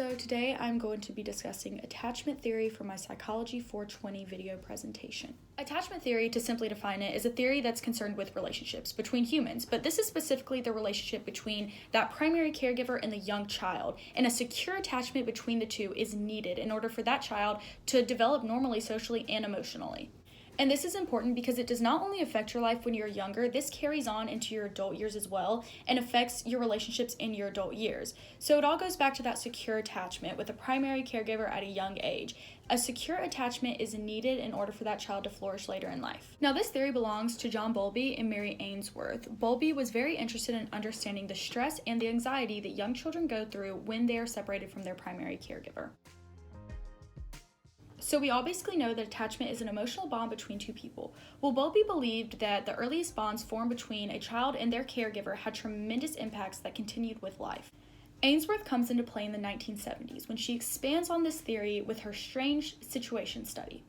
So today I'm going to be discussing attachment theory for my Psychology 420 video presentation. Attachment theory, to simply define it, is a theory that's concerned with relationships between humans, but this is specifically the relationship between that primary caregiver and the young child, and a secure attachment between the two is needed in order for that child to develop normally, socially, and emotionally. And this is important because it does not only affect your life when you're younger, this carries on into your adult years as well and affects your relationships in your adult years. So it all goes back to that secure attachment with a primary caregiver at a young age. A secure attachment is needed in order for that child to flourish later in life. Now, this theory belongs to John Bowlby and Mary Ainsworth. Bowlby was very interested in understanding the stress and the anxiety that young children go through when they are separated from their primary caregiver. So we all basically know that attachment is an emotional bond between two people. Well, Bowlby believed that the earliest bonds formed between a child and their caregiver had tremendous impacts that continued with life. Ainsworth comes into play in the 1970s when she expands on this theory with her strange situation study.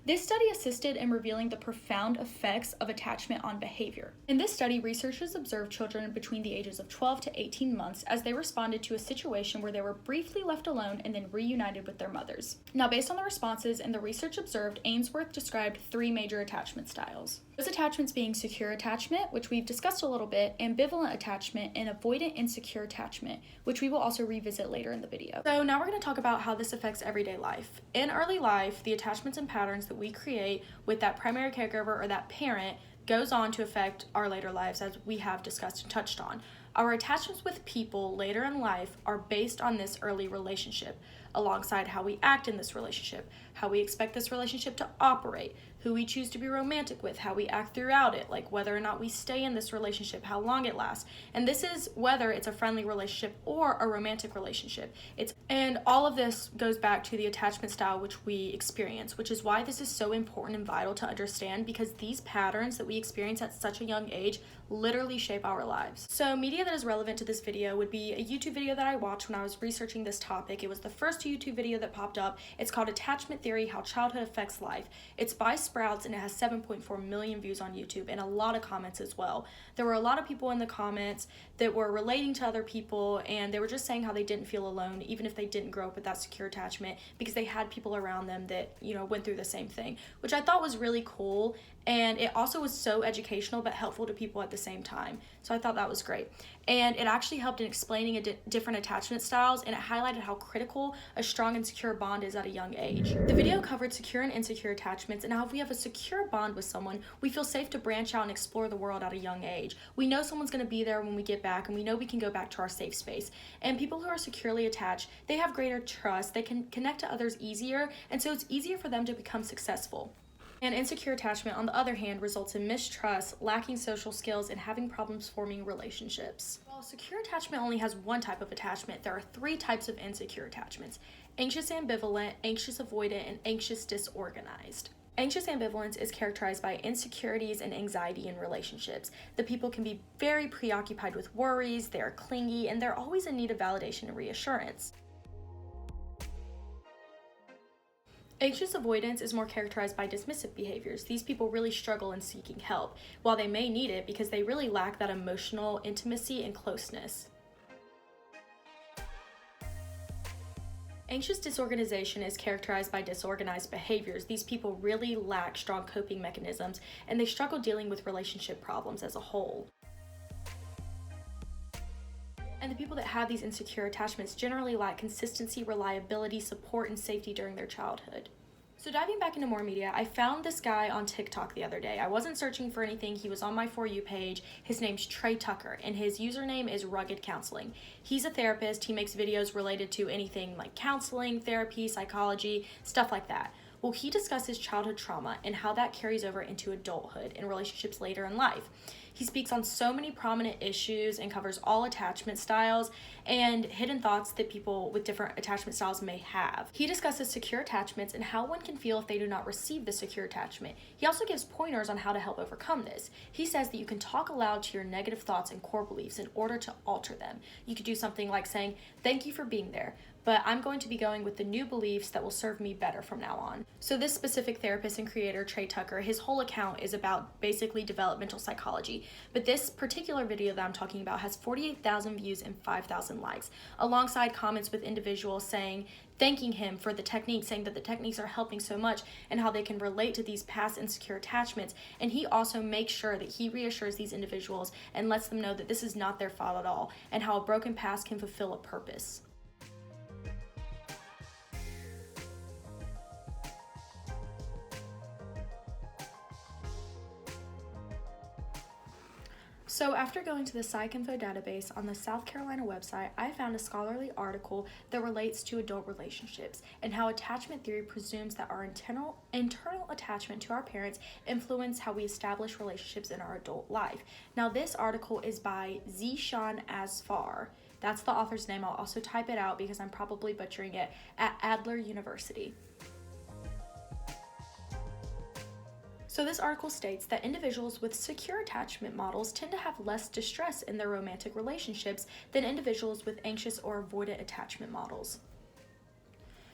This study assisted in revealing the profound effects of attachment on behavior. In this study, researchers observed children between the ages of 12 to 18 months as they responded to a situation where they were briefly left alone and then reunited with their mothers. Now, based on the responses and the research observed, Ainsworth described three major attachment styles. Those attachments being secure attachment, which we've discussed a little bit, ambivalent attachment, and avoidant insecure attachment, which we will also revisit later in the video. So now we're going to talk about how this affects everyday life. In early life, the attachments and patterns that we create with that primary caregiver or that parent goes on to affect our later lives, as we have discussed and touched on. Our attachments with people later in life are based on this early relationship, alongside how we act in this relationship, how we expect this relationship to operate, who we choose to be romantic with, how we act throughout it, like whether or not we stay in this relationship, how long it lasts. And this is whether it's a friendly relationship or a romantic relationship. And all of this goes back to the attachment style which we experience, which is why this is so important and vital to understand, because these patterns that we experience at such a young age literally shape our lives. So media that is relevant to this video would be a YouTube video that I watched when I was researching this topic. It was the first YouTube video that popped up. It's called Attachment Theory: How Childhood Affects Life. It's by Sprouts and it has 7.4 million views on YouTube and a lot of comments as well. There were a lot of people in the comments that were relating to other people, and they were just saying how they didn't feel alone even if they didn't grow up with that secure attachment, because they had people around them that, went through the same thing, which I thought was really cool. And it also was so educational but helpful to people at the same time. So I thought that was great. And it actually helped in explaining different attachment styles, and it highlighted how critical a strong and secure bond is at a young age. The video covered secure and insecure attachments, and how if we have a secure bond with someone, we feel safe to branch out and explore the world at a young age. We know someone's going to be there when we get back, and we know we can go back to our safe space. And people who are securely attached, they have greater trust, they can connect to others easier, and so it's easier for them to become successful. And insecure attachment, on the other hand, results in mistrust, lacking social skills, and having problems forming relationships. While secure attachment only has one type of attachment, there are three types of insecure attachments: anxious ambivalent, anxious avoidant, and anxious disorganized. Anxious ambivalence is characterized by insecurities and anxiety in relationships. The people can be very preoccupied with worries, they're clingy, and they're always in need of validation and reassurance. Anxious avoidance is more characterized by dismissive behaviors. These people really struggle in seeking help, while they may need it because they really lack that emotional intimacy and closeness. Anxious disorganization is characterized by disorganized behaviors. These people really lack strong coping mechanisms, and they struggle dealing with relationship problems as a whole. And the people that have these insecure attachments generally lack consistency, reliability, support, and safety during their childhood. So diving back into more media, I found this guy on TikTok the other day. I wasn't searching for anything. He was on my For You page. His name's Trey Tucker, and his username is Rugged Counseling. He's a therapist. He makes videos related to anything like counseling, therapy, psychology, stuff like that. Well, he discusses childhood trauma and how that carries over into adulthood and relationships later in life. He speaks on so many prominent issues and covers all attachment styles and hidden thoughts that people with different attachment styles may have. He discusses secure attachments and how one can feel if they do not receive the secure attachment. He also gives pointers on how to help overcome this. He says that you can talk aloud to your negative thoughts and core beliefs in order to alter them. You could do something like saying, "Thank you for being there. but I'm going to be going with the new beliefs that will serve me better from now on. So this specific therapist and creator, Trey Tucker, his whole account is about basically developmental psychology, but this particular video that I'm talking about has 48,000 views and 5,000 likes, alongside comments with individuals thanking him for the techniques, saying that the techniques are helping so much and how they can relate to these past insecure attachments. And he also makes sure that he reassures these individuals and lets them know that this is not their fault at all, and how a broken past can fulfill a purpose. So after going to the Psych info database on the South Carolina website, I found a scholarly article that relates to adult relationships and how attachment theory presumes that our internal attachment to our parents influence how we establish relationships in our adult life. Now this article is by Zishan Asfar. That's the author's name. I'll also type it out because I'm probably butchering it, at Adler University. So this article states that individuals with secure attachment models tend to have less distress in their romantic relationships than individuals with anxious or avoidant attachment models.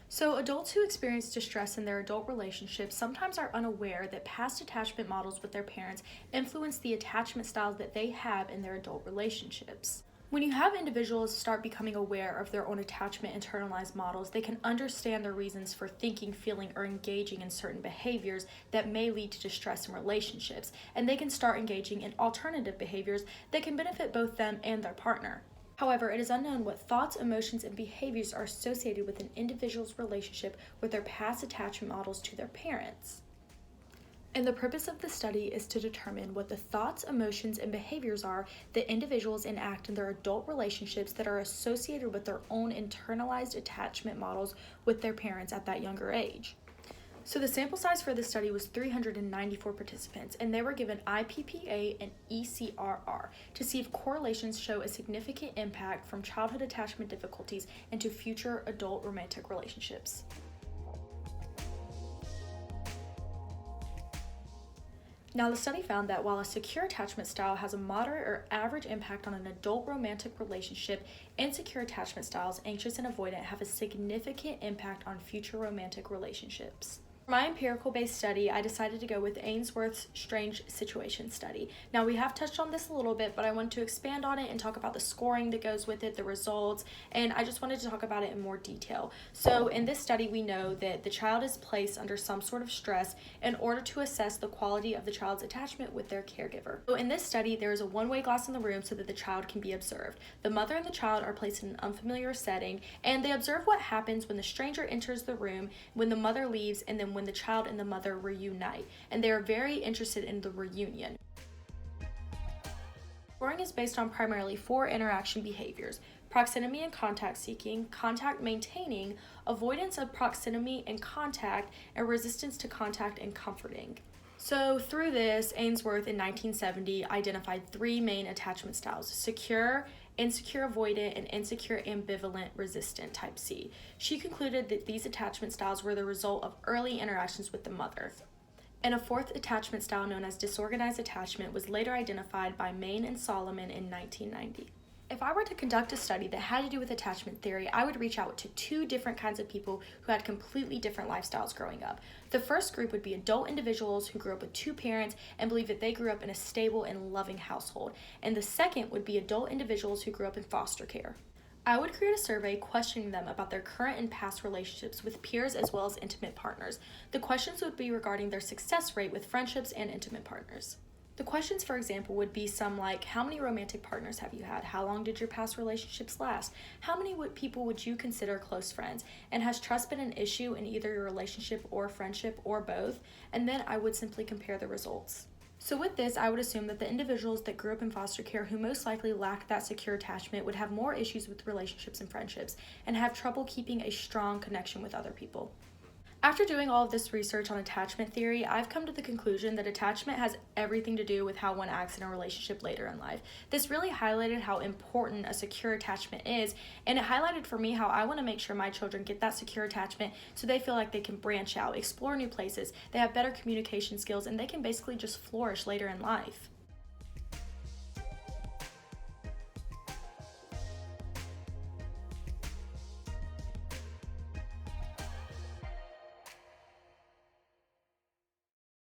So adults who experience distress in their adult relationships sometimes are unaware that past attachment models with their parents influence the attachment styles that they have in their adult relationships. When you have individuals start becoming aware of their own attachment internalized models, they can understand their reasons for thinking, feeling, or engaging in certain behaviors that may lead to distress in relationships, and they can start engaging in alternative behaviors that can benefit both them and their partner. However, it is unknown what thoughts, emotions, and behaviors are associated with an individual's relationship with their past attachment models to their parents. And the purpose of the study is to determine what the thoughts, emotions, and behaviors are that individuals enact in their adult relationships that are associated with their own internalized attachment models with their parents at that younger age. So the sample size for this study was 394 participants, and they were given IPPA and ECRR to see if correlations show a significant impact from childhood attachment difficulties into future adult romantic relationships. Now, the study found that while a secure attachment style has a moderate or average impact on an adult romantic relationship, insecure attachment styles, anxious and avoidant, have a significant impact on future romantic relationships. For my empirical-based study, I decided to go with Ainsworth's Strange Situation Study. Now, we have touched on this a little bit, but I wanted to expand on it and talk about the scoring that goes with it, the results, and I just wanted to talk about it in more detail. So, in this study, we know that the child is placed under some sort of stress in order to assess the quality of the child's attachment with their caregiver. So, in this study, there is a one-way glass in the room so that the child can be observed. The mother and the child are placed in an unfamiliar setting, and they observe what happens when the stranger enters the room, when the mother leaves, and then when the child and the mother reunite, and they are very interested in the reunion. Scoring is based on primarily 4 interaction behaviors: proximity and contact seeking, contact maintaining, avoidance of proximity and contact, and resistance to contact and comforting. So through this, Ainsworth in 1970 identified 3 main attachment styles: secure, insecure avoidant, and insecure ambivalent resistant type C. She concluded that these attachment styles were the result of early interactions with the mother. And a 4th attachment style known as disorganized attachment was later identified by Main and Solomon in 1990. If I were to conduct a study that had to do with attachment theory, I would reach out to 2 different kinds of people who had completely different lifestyles growing up. The first group would be adult individuals who grew up with 2 parents and believe that they grew up in a stable and loving household. And the second would be adult individuals who grew up in foster care. I would create a survey questioning them about their current and past relationships with peers as well as intimate partners. The questions would be regarding their success rate with friendships and intimate partners. The questions, for example, would be some like, how many romantic partners have you had? How long did your past relationships last? How many people would you consider close friends? And has trust been an issue in either your relationship or friendship or both? And then I would simply compare the results. So with this, I would assume that the individuals that grew up in foster care who most likely lacked that secure attachment would have more issues with relationships and friendships and have trouble keeping a strong connection with other people. After doing all of this research on attachment theory, I've come to the conclusion that attachment has everything to do with how one acts in a relationship later in life. This really highlighted how important a secure attachment is, and it highlighted for me how I want to make sure my children get that secure attachment so they feel like they can branch out, explore new places, they have better communication skills, and they can basically just flourish later in life.